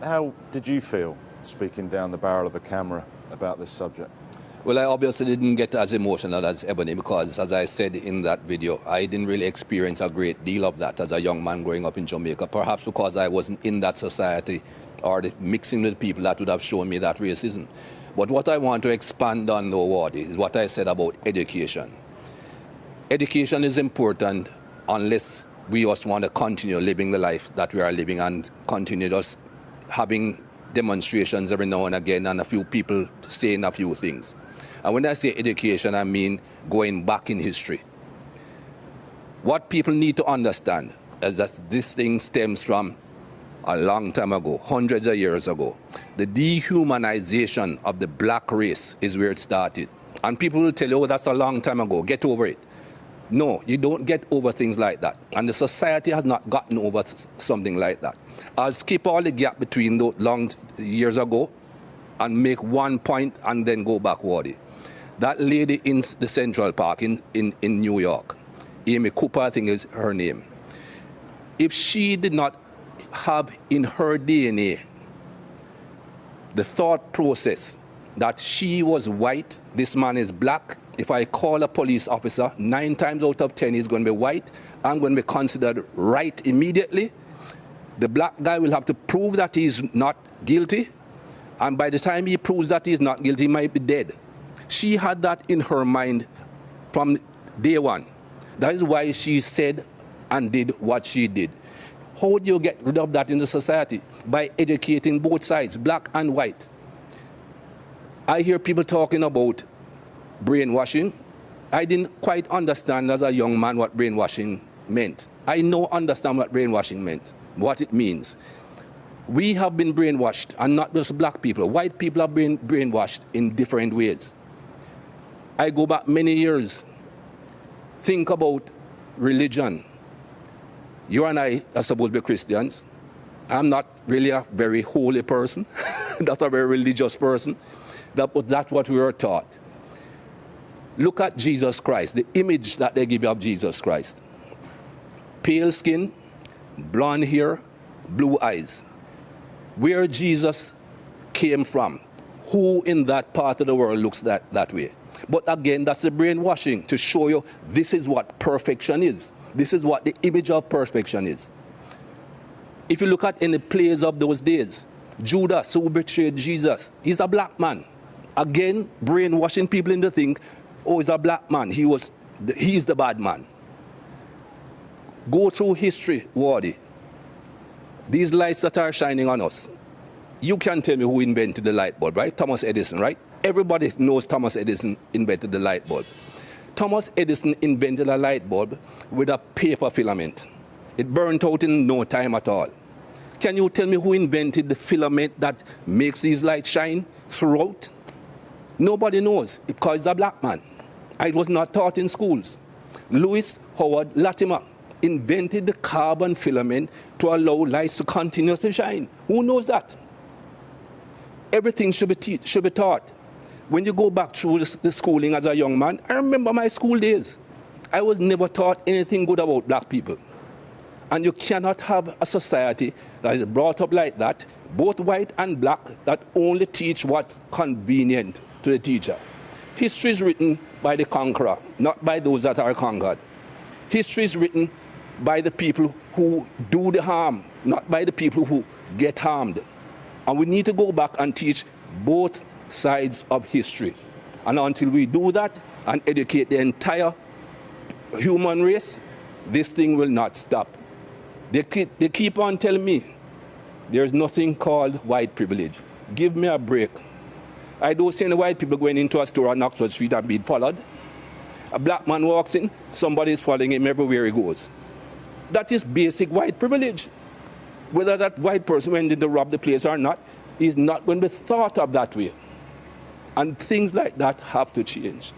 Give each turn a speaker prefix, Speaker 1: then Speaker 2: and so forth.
Speaker 1: How did you feel speaking down the barrel of a camera about this subject?
Speaker 2: Well, I obviously didn't get as emotional as Ebony because, as I said in that video, I didn't really experience a great deal of that as a young man growing up in Jamaica, perhaps because I wasn't in that society or mixing with people that would have shown me that racism. But what I want to expand on, though, Wardy, is what I said about education. Education is important unless we just want to continue living the life that we are living and continue just having demonstrations every now and again and a few people saying a few things. And when I say education, I mean going back in history. What people need to understand is that this thing stems from a long time ago, hundreds of years ago. The dehumanization of the black race is where it started. And people will tell you, oh, that's a long time ago, get over it. No, you don't get over things like that. And the society has not gotten over something like that. I'll skip all the gap between those long years ago and make one point and then go backward. That lady in the Central Park in New York, Amy Cooper, I think is her name. If she did not have in her DNA the thought process that she was white, this man is black, if I call a police officer, 9 times out of 10 he's going to be white, I'm going to be considered right immediately. The black guy will have to prove that he's not guilty, and by the time he proves that he's not guilty, he might be dead. She had that in her mind from day one. That is why she said and did what she did. How do you get rid of that in the society? By educating both sides, black and white. I hear people talking about brainwashing. I didn't quite understand as a young man what brainwashing meant. I now understand what brainwashing meant, what it means. We have been brainwashed, and not just black people. White people have been brainwashed in different ways. I go back many years. Think about religion. You and I are supposed to be Christians. I'm not really a very holy person, not a very religious person. But that's what we were taught. Look at Jesus Christ, the image that they give you of Jesus Christ. Pale skin, blonde hair, blue eyes. Where Jesus came from, who in that part of the world looks that way? But again, that's the brainwashing to show you this is what perfection is. This is what the image of perfection is. If you look at any plays of those days, Judas, who betrayed Jesus, he's a black man. Again, brainwashing people into think, oh, he's a black man. He's the bad man. Go through history, Wardy. These lights that are shining on us. You can tell me who invented the light bulb, right? Thomas Edison, right? Everybody knows Thomas Edison invented the light bulb. Thomas Edison invented a light bulb with a paper filament. It burnt out in no time at all. Can you tell me who invented the filament that makes these lights shine throughout? Nobody knows, because he's a black man. It was not taught in schools. Louis Howard Latimer invented the carbon filament to allow lights to continuously shine. Who knows that? Everything should be taught. When you go back through the schooling as a young man, I remember my school days. I was never taught anything good about black people. And you cannot have a society that is brought up like that, both white and black, that only teach what's convenient to the teacher. History is written by the conqueror, not by those that are conquered. History is written by the people who do the harm, not by the people who get harmed. And we need to go back and teach both sides of history. And until we do that and educate the entire human race, this thing will not stop. They keep on telling me there's nothing called white privilege. Give me a break. I don't see any white people going into a store on Oxford Street and being followed. A black man walks in, somebody is following him everywhere he goes. That is basic white privilege. Whether that white person went in to rob the place or not, is not going to be thought of that way. And things like that have to change.